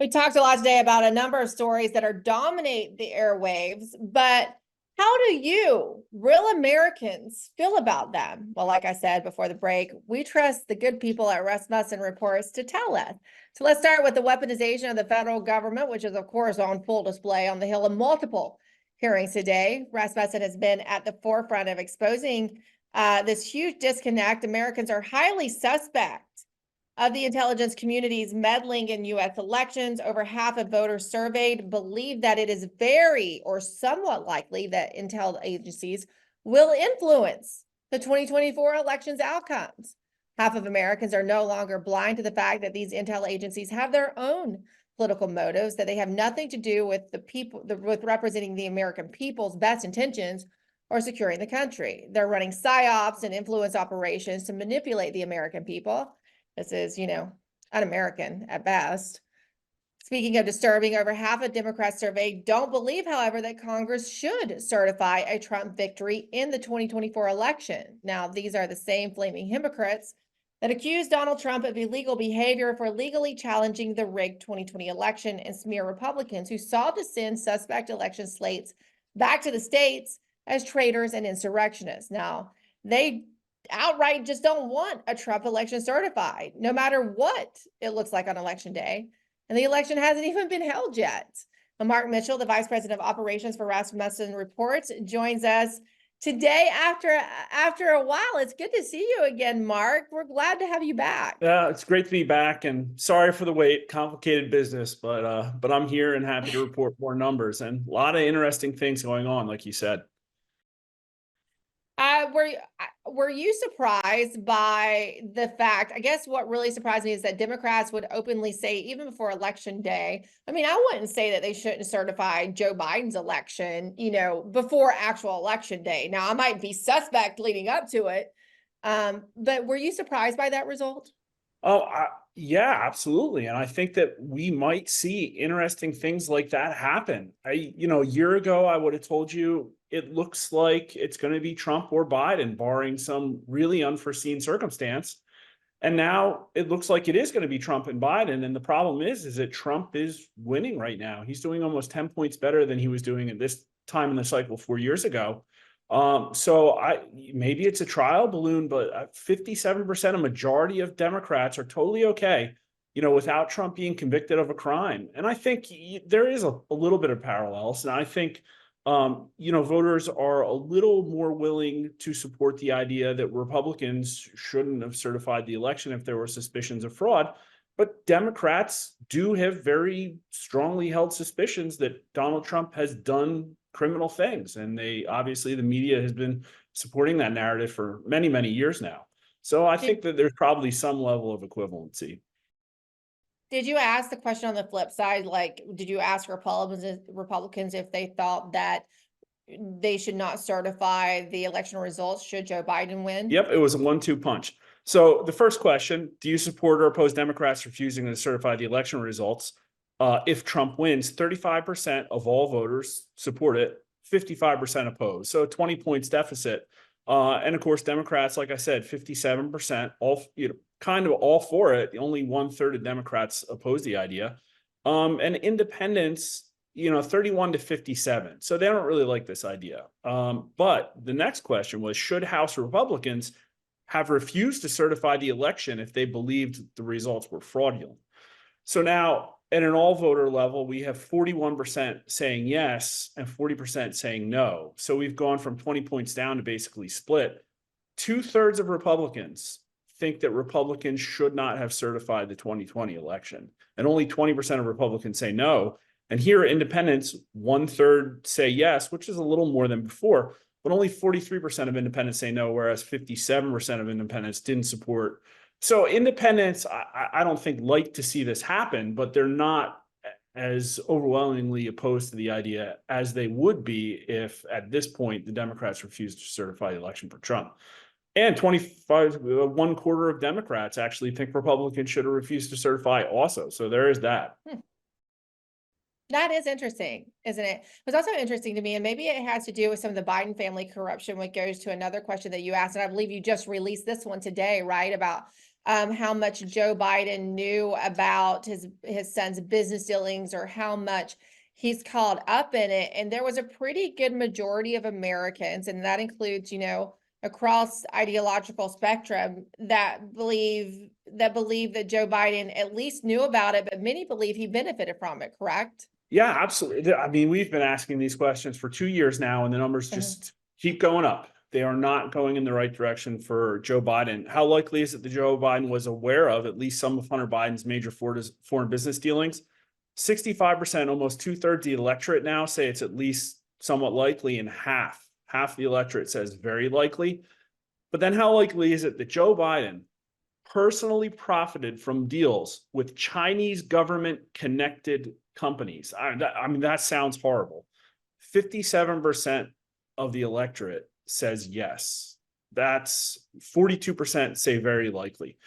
We talked a lot today about a number of stories that are dominate the airwaves, but how do you, real Americans, feel about them? Well, like I said before the break, we trust the good people at Rasmussen Reports to tell us. So let's start with the weaponization of the federal government, which is, of course, on full display on the Hill in multiple hearings today. Rasmussen has been at the forefront of exposing this huge disconnect. Americans are highly suspect of the intelligence community's meddling in U.S. elections. Over half of voters surveyed believe that it is very or somewhat likely that intel agencies will influence the 2024 elections outcomes. Half of Americans are no longer blind to the fact that these intel agencies have their own political motives, that they have nothing to do with the people, with representing the American people's best intentions or securing the country. They're running psyops and influence operations to manipulate the American people. This is, un-American at best. Speaking of disturbing, over half of Democrats surveyed don't believe, however, that Congress should certify a Trump victory in the 2024 election. Now, these are the same flaming hypocrites that accused Donald Trump of illegal behavior for legally challenging the rigged 2020 election and smear Republicans who sought to send suspect election slates back to the states as traitors and insurrectionists. Now, they outright just don't want a Trump election certified, no matter what it looks like on election day. And the election hasn't even been held yet. Mark Mitchell, the Vice President of Operations for Rasmussen Reports, joins us today after a while. It's good to see you again, Mark. We're glad to have you back. Yeah, it's great to be back, and sorry for the wait. Complicated business, but I'm here and happy to report more numbers and a lot of interesting things going on, like you said. Were you surprised by the fact? I guess what really surprised me is that Democrats would openly say, even before election day, I mean, I wouldn't say that they shouldn't certify Joe Biden's election, before actual election day. Now, I might be suspect leading up to it, but were you surprised by that result? Oh, yeah, absolutely. And I think that we might see interesting things like that happen. A year ago, I would have told you it looks like it's going to be Trump or Biden, barring some really unforeseen circumstance. And now it looks like it is going to be Trump and Biden. And the problem is that Trump is winning right now. He's doing almost 10 points better than he was doing at this time in the cycle 4 years ago. So maybe it's a trial balloon, but 57%, a majority of Democrats are totally okay, without Trump being convicted of a crime. And I think there is a little bit of parallels. And I think, voters are a little more willing to support the idea that Republicans shouldn't have certified the election if there were suspicions of fraud. But Democrats do have very strongly held suspicions that Donald Trump has done criminal things. And the media has been supporting that narrative for many, many years now. So I think that there's probably some level of equivalency. Did you ask the question on the flip side? Like, did you ask Republicans if they thought that they should not certify the election results should Joe Biden win? Yep, it was a 1-2 punch. So the first question, do you support or oppose Democrats refusing to certify the election results? If Trump wins, 35% of all voters support it, 55% oppose. So 20 points deficit. And of course, Democrats, like I said, 57%, all kind of all for it. Only 1/3 of Democrats oppose the idea. And independents, 31 to 57. So they don't really like this idea. But the next question was, should House Republicans have refused to certify the election if they believed the results were fraudulent? So now, at an all voter level, we have 41% saying yes and 40% saying no. So we've gone from 20 points down to basically split. 2/3 of Republicans think that Republicans should not have certified the 2020 election. And only 20% of Republicans say no. And here independents, 1/3 say yes, which is a little more than before, but only 43% of independents say no, whereas 57% of independents didn't support. So independents, I don't think like to see this happen, but they're not as overwhelmingly opposed to the idea as they would be if at this point the Democrats refused to certify the election for Trump. And 1/4 of Democrats actually think Republicans should have refused to certify also. So there is that. That is interesting, isn't it? It was also interesting to me, and maybe it has to do with some of the Biden family corruption, which goes to another question that you asked, and I believe you just released this one today, right? About how much Joe Biden knew about his son's business dealings or how much he's caught up in it. And there was a pretty good majority of Americans, and that includes, across ideological spectrum, that believe that Joe Biden at least knew about it, but many believe he benefited from it, correct? Yeah, absolutely. I mean, we've been asking these questions for 2 years now, and the numbers just keep going up. They are not going in the right direction for Joe Biden. How likely is it that Joe Biden was aware of at least some of Hunter Biden's major foreign business dealings? 65%, almost 2/3 the electorate now say it's at least somewhat likely, and half the electorate says very likely. But then how likely is it that Joe Biden personally profited from deals with Chinese government connected companies? I mean, that sounds horrible. 57% of the electorate says yes. That's 42% say very likely.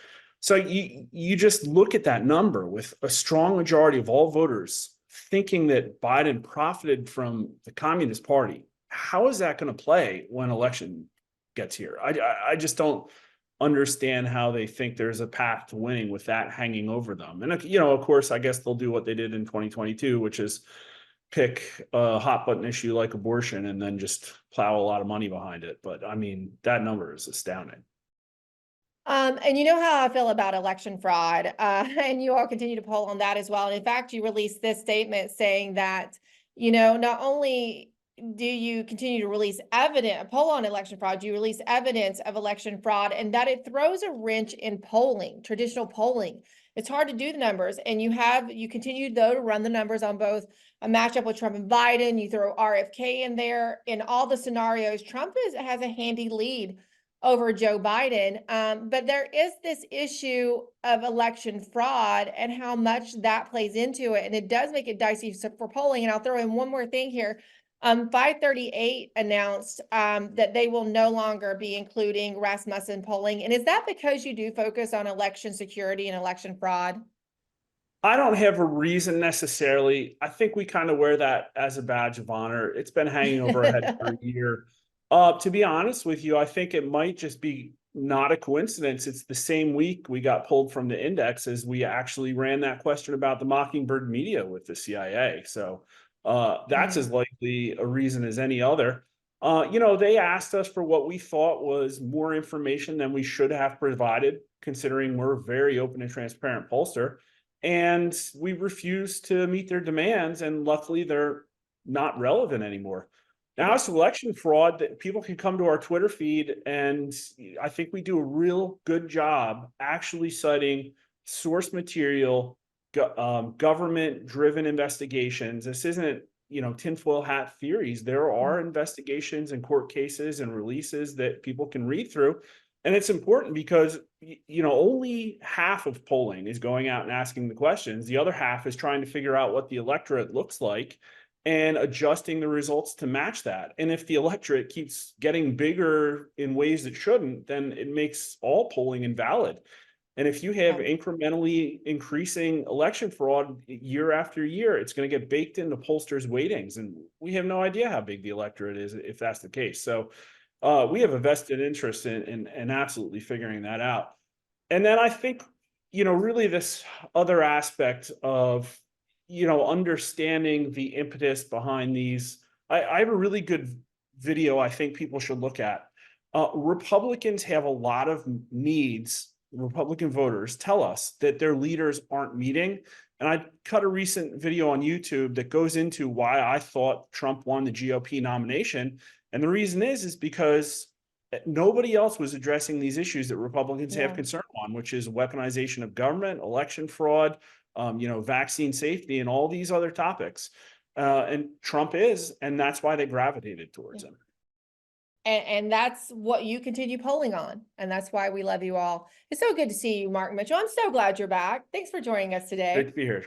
So you just look at that number with a strong majority of all voters thinking that Biden profited from the Communist Party. How is that going to play when election gets here? I just don't understand how they think there's a path to winning with that hanging over them. And, of course, I guess they'll do what they did in 2022, which is pick a hot button issue like abortion and then just plow a lot of money behind it. But I mean, that number is astounding. And you know how I feel about election fraud, and you all continue to poll on that as well. And in fact, you released this statement saying that, not only do you continue to release a poll on election fraud, you release evidence of election fraud, and that it throws a wrench in polling, traditional polling. It's hard to do the numbers, and you continue though to run the numbers on both a matchup with Trump and Biden. You throw RFK in there. In all the scenarios, Trump has a handy lead over Joe Biden. But there is this issue of election fraud and how much that plays into it. And it does make it dicey for polling. And I'll throw in one more thing here. 538 announced that they will no longer be including Rasmussen polling. And is that because you do focus on election security and election fraud? I don't have a reason necessarily. I think we kind of wear that as a badge of honor. It's been hanging over our head for a year. To be honest with you, I think it might just be not a coincidence. It's the same week we got pulled from the index as we actually ran that question about the Mockingbird media with the CIA. So that's as likely a reason as any other. They asked us for what we thought was more information than we should have provided, considering we're a very open and transparent pollster. And we refused to meet their demands. And luckily, they're not relevant anymore. Now it's election fraud that people can come to our Twitter feed, and I think we do a real good job actually citing source material, government-driven investigations. This isn't, tinfoil hat theories. There are investigations and court cases and releases that people can read through. And it's important because, only half of polling is going out and asking the questions. The other half is trying to figure out what the electorate looks like and adjusting the results to match that. And if the electorate keeps getting bigger in ways it shouldn't, then it makes all polling invalid. And if you have incrementally increasing election fraud year after year, it's going to get baked into pollsters' weightings. And we have no idea how big the electorate is if that's the case. So we have a vested interest in absolutely figuring that out. And then I think, really this other aspect of, understanding the impetus behind these. I have a really good video I think people should look at. Republicans have a lot of needs. Republican voters tell us that their leaders aren't meeting. And I cut a recent video on YouTube that goes into why I thought Trump won the GOP nomination. And the reason is because nobody else was addressing these issues that Republicans have concern on, which is weaponization of government, election fraud, vaccine safety, and all these other topics. And Trump is, and that's why they gravitated towards him. And that's what you continue polling on. And that's why we love you all. It's so good to see you, Mark Mitchell. I'm so glad you're back. Thanks for joining us today. Great to be here.